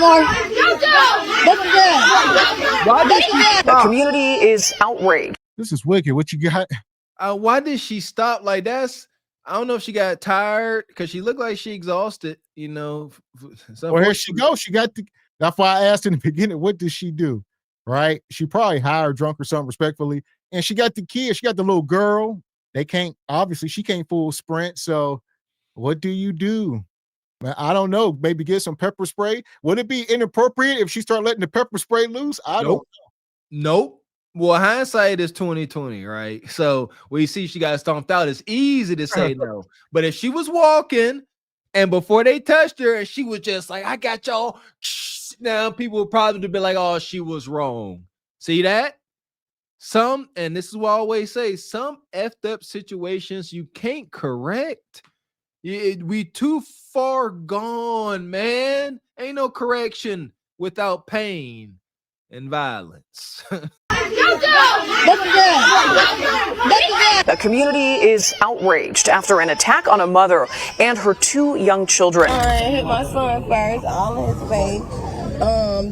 MR. The community is outraged. This is wicked. What you got? Why did she stop? Like I don't know if she got tired because she looked like she exhausted. You know. Well, here she goes. She got that's why I asked in the beginning, what did she do? Right? She probably high or drunk or something, respectfully. And she got the kid. She got the little girl. They can't, obviously, she can't full sprint. So what do you do? I don't know. Maybe get some pepper spray. Would it be inappropriate if she started letting the pepper spray loose? I don't know. Nope. Well, hindsight is 2020, right? So we see she got stomped out. It's easy to say no. But if she was walking and before they touched her and she was just like, I got y'all, now people would probably be like, oh, she was wrong. See that? And this is what I always say, some effed up situations you can't correct. We too far gone, man. Ain't no correction without pain and violence. The community is outraged after an attack on a mother and her 2 young children. I hit my son first, all in his face.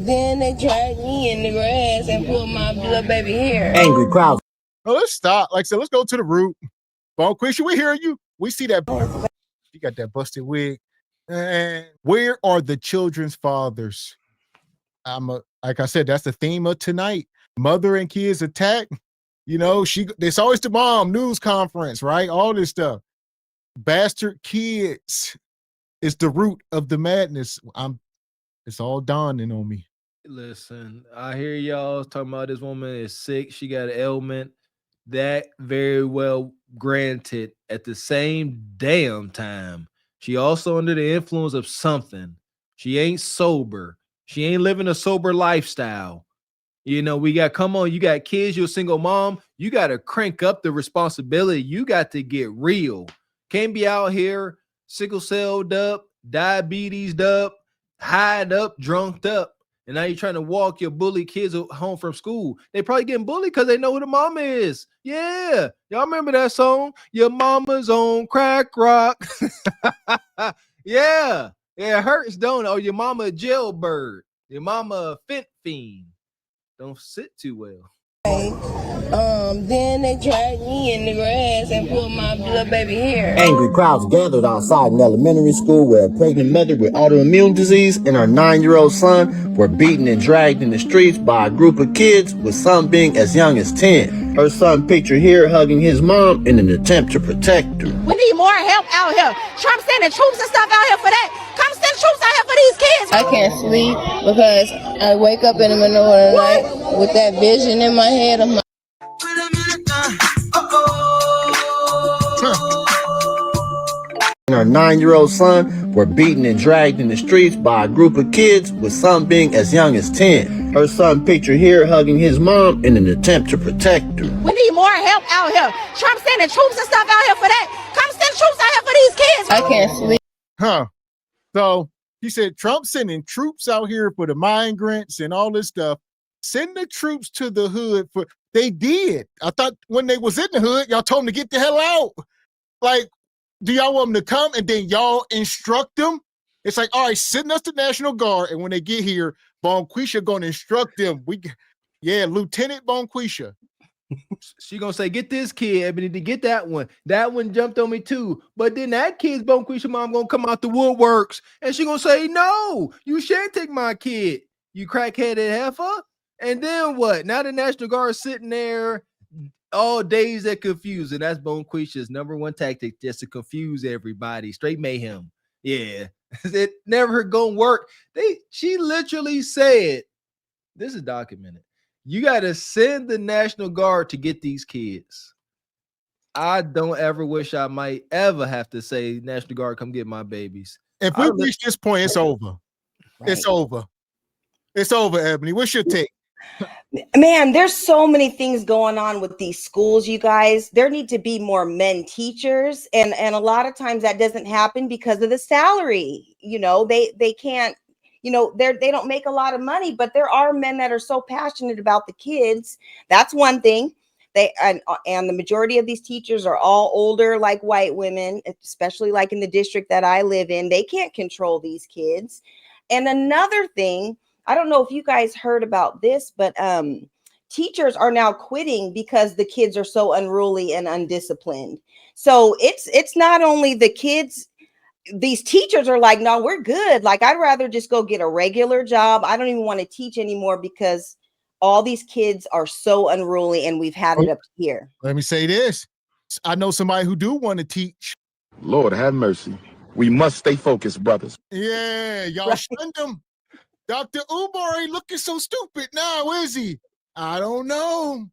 Then they dragged me in the grass and pulled my little baby hair. Angry crowd. Oh, let's stop. Like I said, let's go to the root. Bonquisha, we hear you. We see that. You got that busted wig. And where are the children's fathers? Like I said, that's the theme of tonight. Mother and kids attack. You know, it's always the mom news conference, right? All this stuff. Bastard kids is the root of the madness. It's all dawning on me. Listen, I hear y'all talking about this woman is sick. She got an ailment. That very well granted. At the same damn time, she also under the influence of something. She ain't sober. She ain't living a sober lifestyle. You know, you got kids, you're a single mom. You got to crank up the responsibility. You got to get real. Can't be out here sickle celled up, diabetes up, hied up, drunked up. And now you're trying to walk your bully kids home from school. They probably getting bullied because they know who the mama is. Yeah. Y'all remember that song? Your mama's on crack rock. Yeah. It hurts, don't it? Or your mama a jailbird. Your mama a fent fiend. Don't sit too well. Then they dragged me in the grass and pulled my little baby hair. Angry crowds gathered outside an elementary school where a pregnant mother with autoimmune disease and her 9-year-old son were beaten and dragged in the streets by a group of kids, with some being as young as 10. Her son pictured here hugging his mom in an attempt to protect her. We need more help out here. Trump sending troops and stuff out here for that. Come send troops out here for these kids. I can't sleep because I wake up in the middle of the night with that vision in my head of my. And her 9-year-old son were beaten and dragged in the streets by a group of kids, with some being as young as 10. Her son pictured here hugging his mom in an attempt to protect her. We need more help out here. Trump sending troops and stuff out here for that. Come send troops out here for these kids. I can't sleep. Huh. So he said Trump sending troops out here for the migrants and all this stuff. Send the troops to the hood for. They did. I thought when they was in the hood, y'all told them to get the hell out. Like, do y'all want them to come and then y'all instruct them? It's like, all right, send us the National Guard, and when they get here, Bonquisha gonna instruct them. Lieutenant Bonquisha. She gonna say, get this kid, Ebony, to get that one. That one jumped on me too. But then that kid's Bonquisha mom gonna come out the woodworks, and she gonna say, no, you shan't take my kid, you crackheaded heifer. And then what? Now the National Guard is sitting there all days that confuse, and that's Bonquisha's number one tactic, just to confuse everybody. Straight mayhem. Yeah, it never gonna work. She literally said, this is documented, you got to send the National Guard to get these kids. I don't ever wish I might ever have to say, National Guard, come get my babies. If we reach this point, it's over. Right. It's over. It's over, Ebony. What's your take? Man, there's so many things going on with these schools, you guys. There need to be more men teachers, and a lot of times that doesn't happen because of the salary. You know, they can't, you know, they don't make a lot of money, but there are men that are so passionate about the kids. That's one thing. And the majority of these teachers are all older, like white women, especially like in the district that I live in. They can't control these kids. And another thing, I don't know if you guys heard about this, but teachers are now quitting because the kids are so unruly and undisciplined. So it's not only the kids. These teachers are like, no, we're good. Like, I'd rather just go get a regular job. I don't even want to teach anymore because all these kids are so unruly, and we've had it up here. Let me say this. I know somebody who do want to teach. Lord have mercy. We must stay focused, brothers. Yeah, y'all shunned him. Dr. Umar ain't looking so stupid now, is he? I don't know.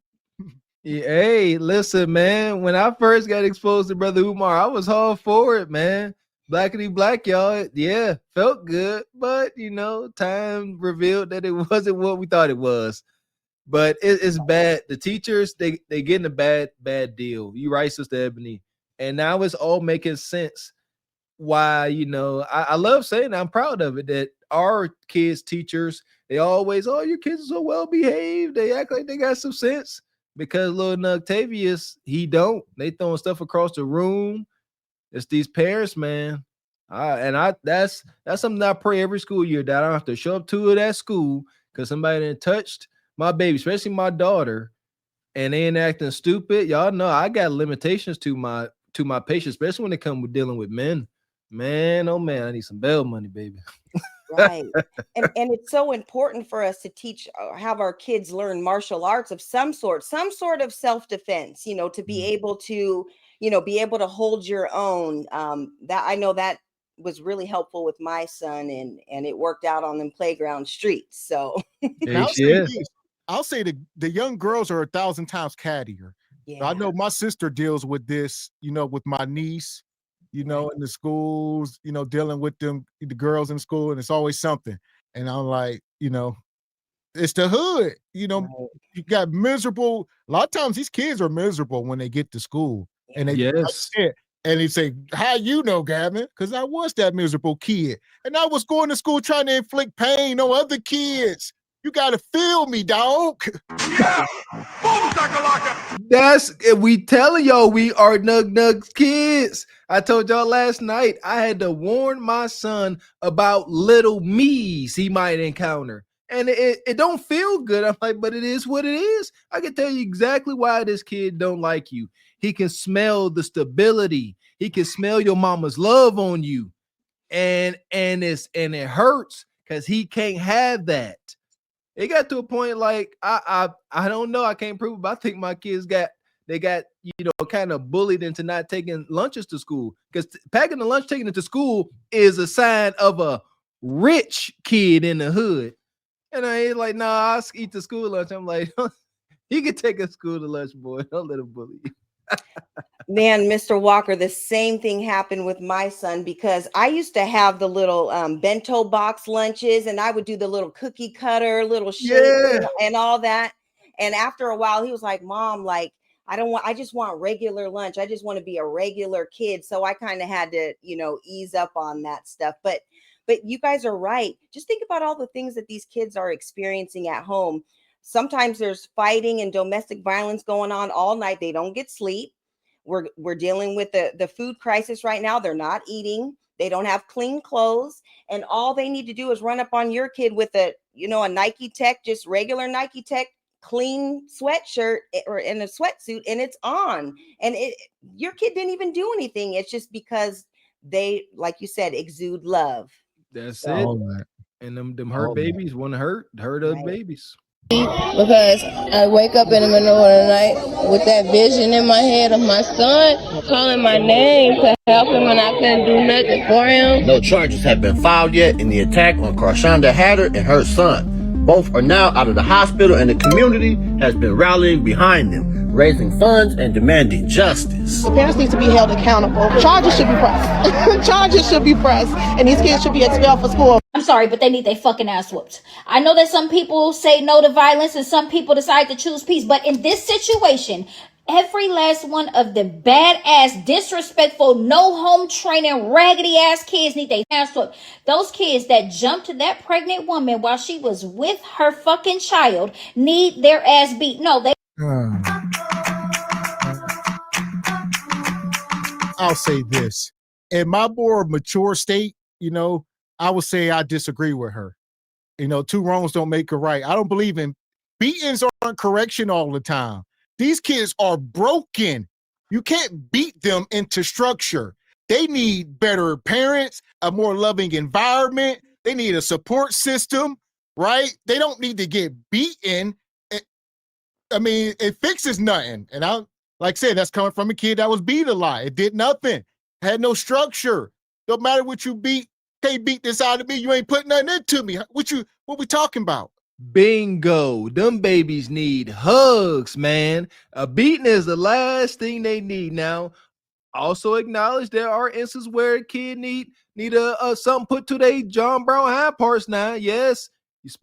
Yeah, hey, listen, man. When I first got exposed to Brother Umar, I was all for it, man. Blackity black, y'all. Yeah, felt good, but you know, time revealed that it wasn't what we thought it was. But it's bad. The teachers, they getting a bad deal. You right, Sister Ebony. And now it's all making sense why, you know, I love saying that. I'm proud of it, that our kids' teachers, they always, oh, your kids are so well behaved. They act like they got some sense. Because little Octavius, he don't. They throwing stuff across the room. It's these parents, man. That's something that I pray every school year, that I don't have to show up to that school because somebody done touched my baby, especially my daughter, and they ain't acting stupid. Y'all know I got limitations to my patience, especially when it comes with dealing with men. Man, oh man, I need some bail money, baby. Right. And it's so important for us to teach, have our kids learn martial arts of some sort of self-defense, you know, to be able to, you know, be able to hold your own. That I know that was really helpful with my son, and it worked out on them playground streets. So I'll say the young girls are 1,000 times cattier. yeah. I know my sister deals with this, you know, with my niece, you know, in the schools, you know, dealing with them, the girls in school, and it's always something. And I'm like, you know, it's the hood, you know, you got miserable. A lot of times these kids are miserable when they get to school. And they and they say, how you know, Gavin? Because I was that miserable kid. And I was going to school trying to inflict pain on other kids. You gotta feel me, dog. Yeah! Boom, shakalaka! That's, we telling y'all, we are Nug kids. I told y'all last night I had to warn my son about little me's he might encounter. And it don't feel good. I'm like, but it is what it is. I can tell you exactly why this kid don't like you. He can smell the stability. He can smell your mama's love on you. And it hurts because he can't have that. It got to a point like I don't know. I can't prove it, but I think my kids got you know, kind of bullied into not taking lunches to school, because packing the lunch, taking it to school is a sign of a rich kid in the hood. And I ain't like, nah, I'll eat the school lunch. I'm like, you can take a school to lunch, boy. Don't let him bully you. Man, Mr. Walker, the same thing happened with my son, because I used to have the little bento box lunches, and I would do the little cookie cutter, little shape and all that. And after a while, he was like, Mom, like, I just want regular lunch. I just want to be a regular kid. So I kind of had to, you know, ease up on that stuff. But you guys are right. Just think about all the things that these kids are experiencing at home. Sometimes there's fighting and domestic violence going on all night. They don't get sleep. We're dealing with the food crisis right now. They're not eating. They don't have clean clothes. And all they need to do is run up on your kid with a Nike Tech, just regular Nike Tech, clean sweatshirt or in a sweatsuit, and it's on. And your kid didn't even do anything. It's just because they, like you said, exude love. That's it. And them hurt babies want to hurt other babies. Because I wake up in the middle of the night with that vision in my head of my son calling my name to help him, and I couldn't do nothing for him. No charges have been filed yet in the attack on Karshonda Hatter and her son. Both are now out of the hospital, and the community has been rallying behind them, raising funds and demanding justice. The parents need to be held accountable. Charges should be pressed. Charges should be pressed, and these kids should be expelled from school. I'm sorry, but they need their fucking ass whooped. I know that some people say no to violence and some people decide to choose peace, but in this situation, every last one of the badass, disrespectful, no home training, raggedy ass kids need their ass whooped. Those kids that jumped to that pregnant woman while she was with her fucking child need their ass beat. No, they. I'll say this. In my more mature state, you know, I would say I disagree with her. You know, two wrongs don't make a right. I don't believe in beatings aren't correction all the time. These kids are broken. You can't beat them into structure. They need better parents, a more loving environment. They need a support system, right? They don't need to get beaten. I mean, it fixes nothing. And I, like I said, that's coming from a kid that was beat a lot. It did nothing. Had no structure. No matter what you beat, can't beat this out of me. You ain't putting nothing into me. What we talking about? Bingo. Them babies need hugs, man. A beating is the last thing they need. Now, also acknowledge there are instances where a kid need a something put to their John Brown high parts. Now, yes,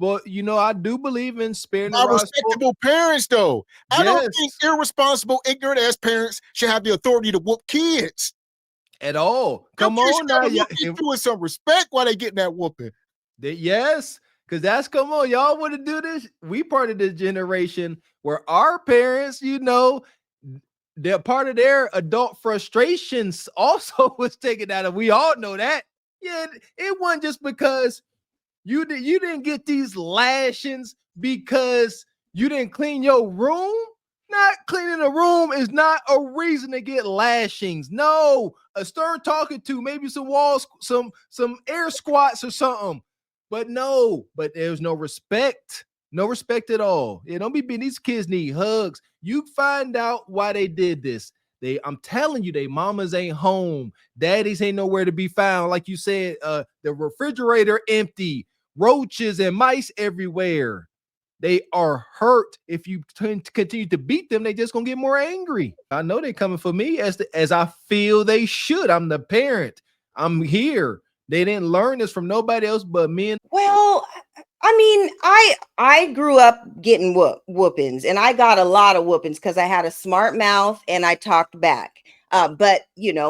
I do believe in sparing the By rod. respectable parents, though. I don't think Yes. irresponsible, ignorant ass parents should have the authority to whoop kids. At all. Come Them kids on now. gotta whoop these with some respect while they getting that whooping. Yes, because that's come on. Y'all want to do this? We part of this generation where our parents, they're part of their adult frustrations also was taken out of. We all know that. Yeah, it wasn't just because you didn't get these lashings because you didn't clean your room. Not cleaning the room is not a reason to get lashings. No, a stern talking to, maybe some walls, some air squats or something. But there's no respect. No respect at all. Yeah, don't be beating. These kids need hugs. You find out why they did this. I'm telling you, they mamas ain't home. Daddies ain't nowhere to be found. Like you said, the refrigerator empty, roaches and mice everywhere. They are hurt. If you continue to beat them, they just gonna get more angry. I know they coming for me as I feel they should. I'm the parent. I'm here. They didn't learn this from nobody else but me. Well, I mean, I grew up getting whoopings, and I got a lot of whoopings because I had a smart mouth and I talked back. But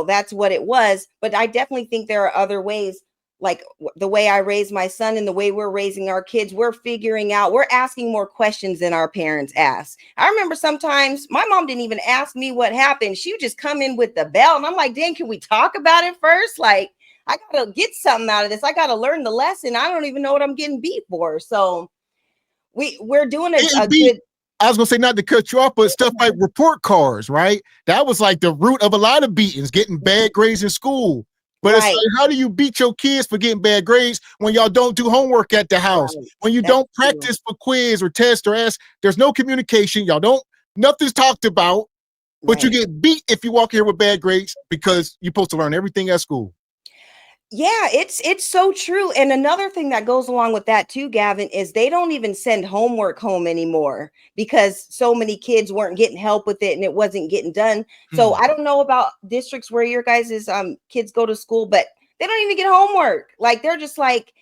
that's what it was. But I definitely think there are other ways, like the way I raise my son and the way we're raising our kids. We're asking more questions than our parents ask. I remember sometimes my mom didn't even ask me what happened. She would just come in with the bell, and I'm like, "Dang, can we talk about it first? Like, I gotta get something out of this. I gotta learn the lesson. I don't even know what I'm getting beat for." So we're doing a good. I was gonna say, not to cut you off, but stuff like report cards, right? That was like the root of a lot of beatings, getting bad grades in school. But It's like, how do you beat your kids for getting bad grades when y'all don't do homework at the house? Right. When you don't practice for quiz or test or ask, there's no communication. Nothing's talked about, but you get beat if you walk here with bad grades because you're supposed to learn everything at school. Yeah, it's so true. And another thing that goes along with that too, Gavin, is they don't even send homework home anymore because so many kids weren't getting help with it and it wasn't getting done. So I don't know about districts where your guys' kids go to school, but they don't even get homework. Like they're just like,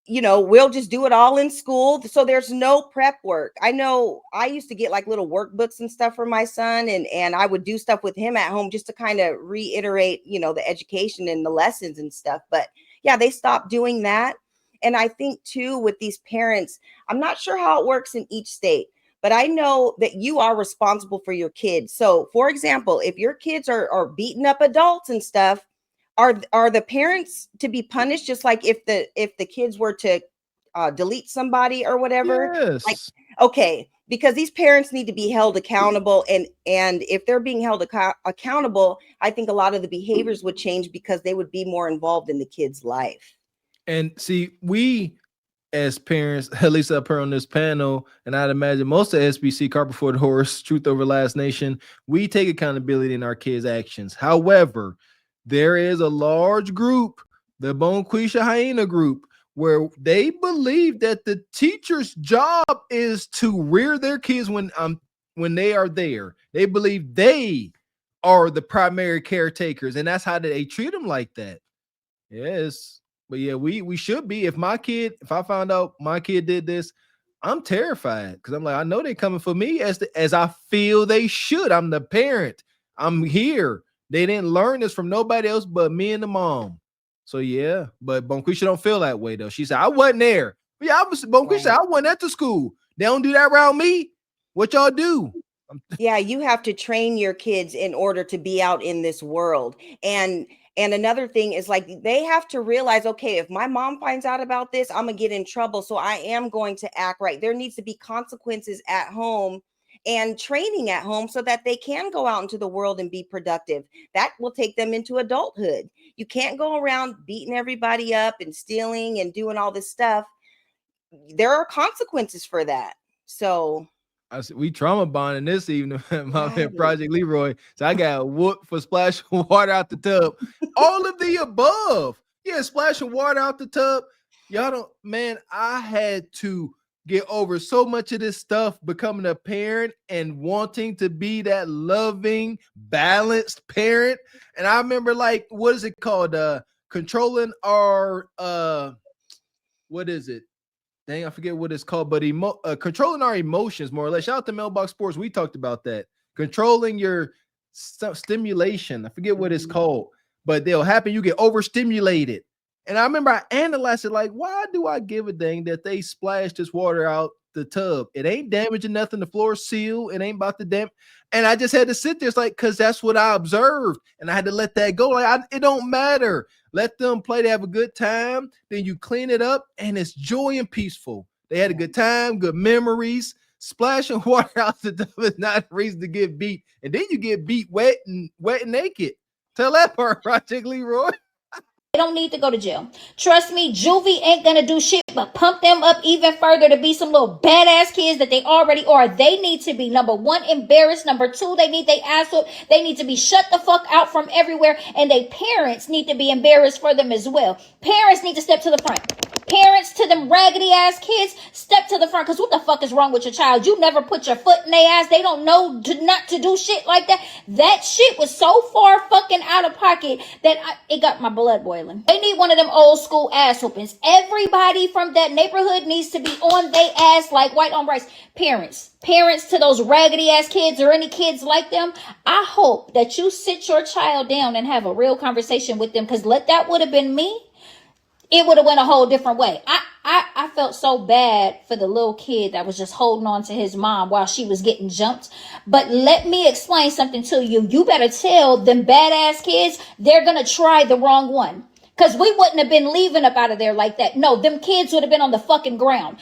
we'll just do it all in school. So there's no prep work. I know I used to get like little workbooks and stuff for my son, and I would do stuff with him at home just to kind of reiterate, the education and the lessons and stuff. But yeah, they stopped doing that. And I think too, with these parents, I'm not sure how it works in each state, but I know that you are responsible for your kids. So for example, if your kids are beating up adults and stuff, are the parents to be punished just like if the kids were to delete somebody or whatever? Yes. Like, okay, because these parents need to be held accountable, and if they're being held accountable, I think a lot of the behaviors would change because they would be more involved in the kid's life. And see, we as parents, at least up here on this panel, and I'd imagine most of SBC, Cart Before the Horse, Truth Over Last Nation, we take accountability in our kids' actions. However, there is a large group, the Bonquisha Hyena group, where they believe that the teacher's job is to rear their kids when they are there. They believe they are the primary caretakers, and that's how they treat them like that. Yes, but yeah, we should be. If I found out my kid did this, I'm terrified because I'm like, I know they're coming for me as I feel they should. I'm the parent. I'm here. They didn't learn this from nobody else but me and the mom. So yeah, but Bonquisha don't feel that way though. She said, I wasn't there. Yeah, Bonquisha, I wasn't at the school. They don't do that around me. What y'all do? Yeah, you have to train your kids in order to be out in this world. And And another thing is like they have to realize, okay, if my mom finds out about this, I'm gonna get in trouble. So I am going to act right. There needs to be consequences at home and training at home so that they can go out into the world and be productive. That will take them into adulthood. You can't go around beating everybody up and stealing and doing all this stuff. There are consequences for that. So we trauma bonding this evening, my man Project Leroy. So I got whooped for splashing water out the tub. All of the above. Yeah, splashing water out the tub. Y'all don't, man, I had to get over so much of this stuff becoming a parent and wanting to be that loving, balanced parent. And I remember, like, what is it called? Controlling our what is it? Dang, I forget what it's called, but controlling our emotions, more or less. Shout out to Mailbox Sports. We talked about that. Controlling your stimulation. I forget what it's called, but they'll happen. You get overstimulated. And I remember I analyzed it like, why do I give a dang that they splashed this water out the tub? It ain't damaging nothing. The floor is sealed. It ain't about to damage. And I just had to sit there. It's like, because that's what I observed. And I had to let that go. Like, it don't matter. Let them play. They have a good time. Then you clean it up, and it's joy and peaceful. They had a good time, good memories. Splashing water out the tub is not a reason to get beat. And then you get beat wet and naked. Tell that part, Project Leroy. They don't need to go to jail. Trust me, juvie ain't gonna do shit but pump them up even further to be some little badass kids that they already are. They need to be, number one, embarrassed. Number two, they need their ass whooped. They need to be shut the fuck out from everywhere. And their parents need to be embarrassed for them as well. Parents need to step to the front. Parents to them raggedy ass kids, step to the front. Because what the fuck is wrong with your child? You never put your foot in their ass. They don't know not to do shit like that. That shit was so far fucking out of pocket that it got my blood boiling. They need one of them old school ass whoopings. Everybody from that neighborhood needs to be on their ass like white on rice. Parents to those raggedy ass kids or any kids like them, I hope that you sit your child down and have a real conversation with them. Because that would have been me, it would have went a whole different way. I felt so bad for the little kid that was just holding on to his mom while she was getting jumped. But let me explain something to you. You better tell them badass kids they're going to try the wrong one. Because we wouldn't have been leaving up out of there like that. No, them kids would have been on the fucking ground.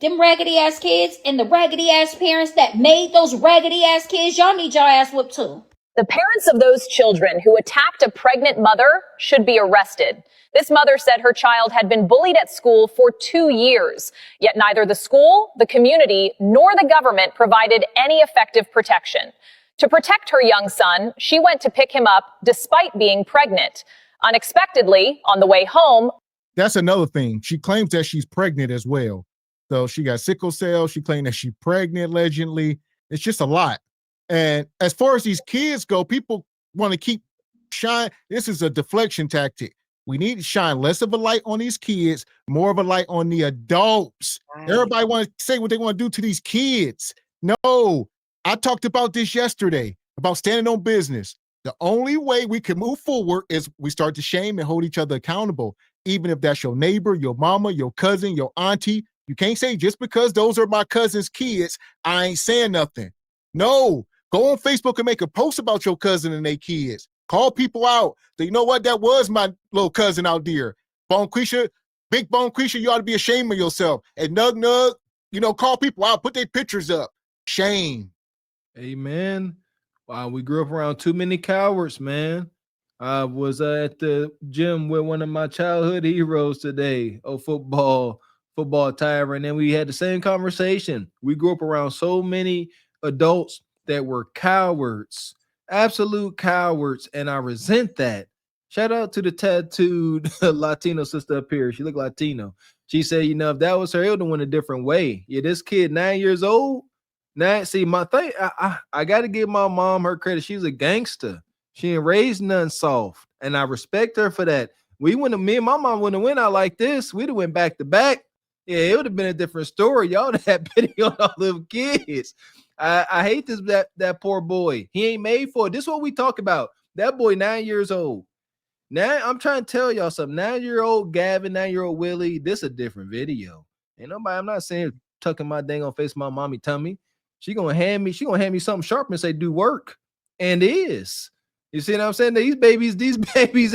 Them raggedy ass kids and the raggedy ass parents that made those raggedy ass kids, y'all need your ass whipped too. The parents of those children who attacked a pregnant mother should be arrested. This mother said her child had been bullied at school for 2 years, yet neither the school, the community, nor the government provided any effective protection. To protect her young son, she went to pick him up despite being pregnant. Unexpectedly, on the way home. That's another thing. She claims that she's pregnant as well. So she got sickle cell. She claimed that she's pregnant allegedly. It's just a lot. And as far as these kids go, people want to keep shine. This is a deflection tactic. We need to shine less of a light on these kids, more of a light on the adults. Right. Everybody wants to say what they want to do to these kids. No, I talked about this yesterday, about standing on business. The only way we can move forward is we start to shame and hold each other accountable. Even if that's your neighbor, your mama, your cousin, your auntie. You can't say just because those are my cousin's kids, I ain't saying nothing. No, go on Facebook and make a post about your cousin and their kids. Call people out. So you know what? That was my little cousin out there. Bonquisha, Big Bonquisha, you ought to be ashamed of yourself. And Nug Nug, call people out. Put their pictures up. Shame. Amen. Wow, we grew up around too many cowards, man. I was at the gym with one of my childhood heroes today. Oh, football tyrant. And we had the same conversation. We grew up around so many adults that were cowards. Absolute cowards, and I resent that. Shout out to the tattooed Latino sister up here. She looked Latino. She said, if that was her, it would have went a different way. Yeah, this kid, 9 years old. Now, see, my thing, I got to give my mom her credit. She's a gangster. She ain't raised none soft, and I respect her for that. Me and my mom wouldn't have went out like this. We'd have went back to back. Yeah, it would have been a different story. Y'all would have pity on all little kids. I hate that poor boy. He ain't made for it. This is what we talk about. That boy, 9 years old. Now I'm trying to tell y'all something. 9-year-old Gavin, 9-year-old Willie. This a different video. Ain't nobody. I'm not saying tucking my dang on face my mommy tummy. She gonna hand me something sharp and say do work, and it is. You see what I'm saying? These babies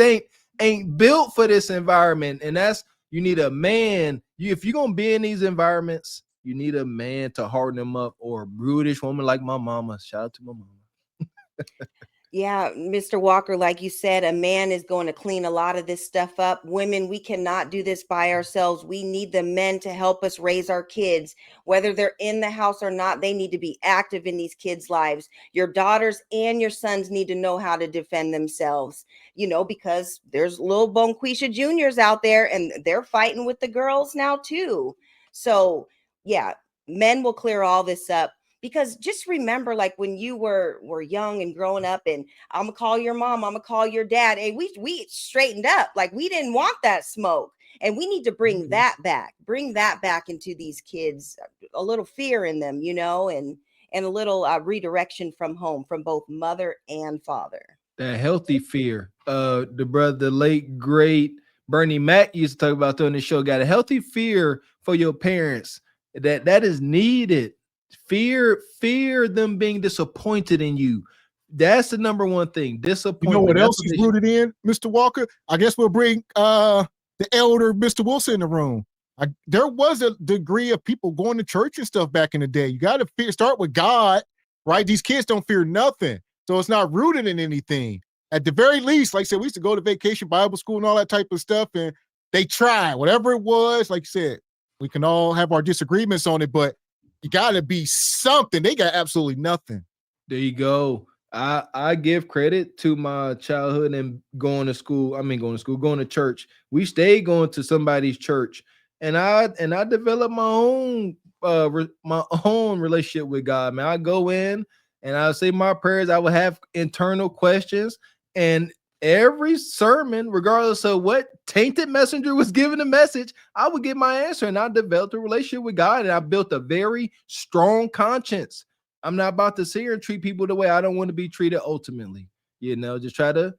ain't built for this environment. And that's, you need a man. If you're gonna be in these environments, you need a man to harden them up, or a brutish woman like my mama. Shout out to my mama. Yeah, Mr. Walker, like you said, a man is going to clean a lot of this stuff up. Women, we cannot do this by ourselves. We need the men to help us raise our kids. Whether they're in the house or not, they need to be active in these kids' lives. Your daughters and your sons need to know how to defend themselves, because there's little Bonquisha Juniors out there, and they're fighting with the girls now too. So, yeah, men will clear all this up. Because just remember, like when you were young and growing up, and I'm gonna call your mom, I'm gonna call your dad. Hey, we straightened up. Like we didn't want that smoke, and we need to bring that back. Bring that back into these kids. A little fear in them, and a little redirection from home, from both mother and father. That healthy fear. The late great Bernie Mac used to talk about that on the show. Got a healthy fear for your parents. That is needed. Fear them being disappointed in you. That's the number one thing. Disappointment. You know what else is rooted in, Mr. Walker? I guess we'll bring the elder Mr. Wilson in the room. There was a degree of people going to church and stuff back in the day. You got to start with God, right? These kids don't fear nothing. So it's not rooted in anything. At the very least, like I said, we used to go to vacation Bible school and all that type of stuff, and they tried. Whatever it was, like you said, we can all have our disagreements on it, but you got to be something. They got absolutely nothing. There you go. I give credit to my childhood and going to church. We stayed going to somebody's church, and I developed my own relationship with God. Man, I go in and I say my prayers. I would have internal questions, and every sermon, regardless of what tainted messenger was giving the message, I would get my answer, and I developed a relationship with God, and I built a very strong conscience. I'm not about to sit here and treat people the way I don't want to be treated ultimately. Just try to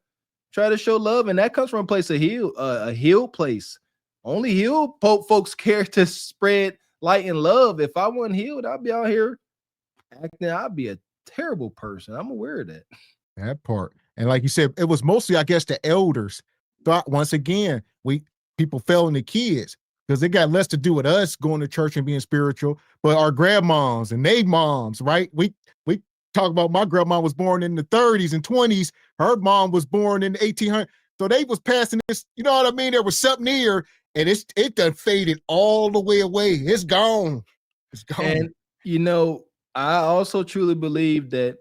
show love, and that comes from a place of a healed place. Only healed folks care to spread light and love. If I wasn't healed, I'd be out here acting. I'd be a terrible person. I'm aware of that. That part. And like you said, it was mostly, I guess, the elders thought, once again, people fell into kids because they got less to do with us going to church and being spiritual, but our grandmoms and they moms, right? We talk about, my grandma was born in the 30s and 20s. Her mom was born in the 1800s. So they was passing this, you know what I mean? There was something here, and it done faded all the way away. It's gone. It's gone. And I also truly believe that,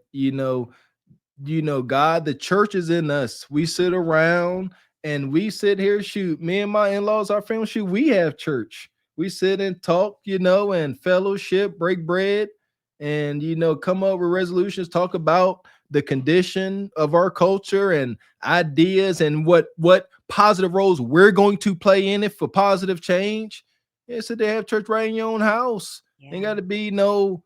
God, the church is in us. We sit around and we sit here, me and my in-laws, our family, we have church. We sit and talk, and fellowship, break bread, and, come up with resolutions, talk about the condition of our culture and ideas and what positive roles we're going to play in it for positive change. So they have church right in your own house. Yeah. Ain't got to be no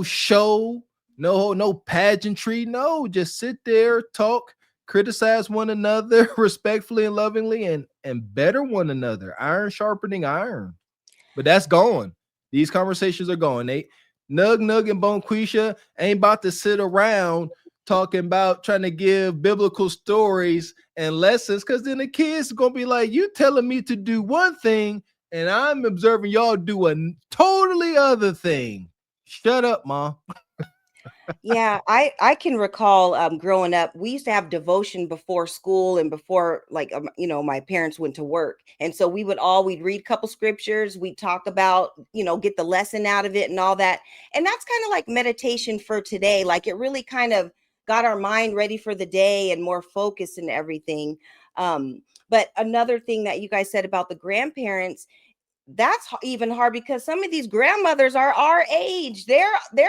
show, no pageantry. No, just sit there, talk, criticize one another respectfully and lovingly, and better one another. Iron sharpening iron. But that's gone. These conversations are gone. Nug and Bonquisha ain't about to sit around talking about trying to give biblical stories and lessons, because then the kids are going to be like, you telling me to do one thing and I'm observing y'all do a totally other thing. Shut up, Mom. Yeah, I can recall growing up, we used to have devotion before school and before, like, my parents went to work. And so we'd read a couple scriptures, we'd talk about, get the lesson out of it and all that. And that's kind of like meditation for today. Like, it really kind of got our mind ready for the day and more focused and everything. But another thing that you guys said about the grandparents, that's even hard, because some of these grandmothers are our age. They're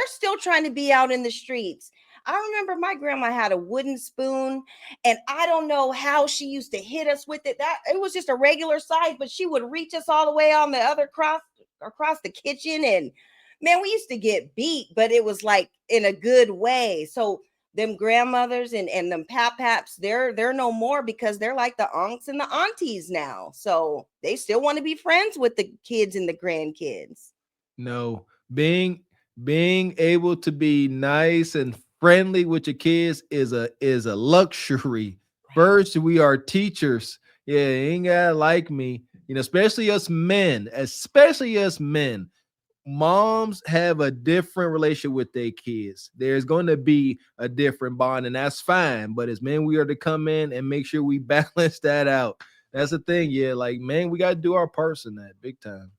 still trying to be out in the streets. I remember my grandma had a wooden spoon, and I don't know how she used to hit us with it. That it was just a regular size, but she would reach us all the way on the other across the kitchen. And man, we used to get beat, but it was like in a good way. So them grandmothers and them paps, they're no more, because they're like the unks and the aunties now. So they still want to be friends with the kids and the grandkids. No, being able to be nice and friendly with your kids is a luxury. First, we are teachers. Yeah, you ain't gotta like me. You know, especially us men, moms have a different relationship with their kids. There's going to be a different bond, and that's fine. But as men, we are to come in and make sure we balance that out. That's the thing. Yeah, like, man, we got to do our parts in that big time.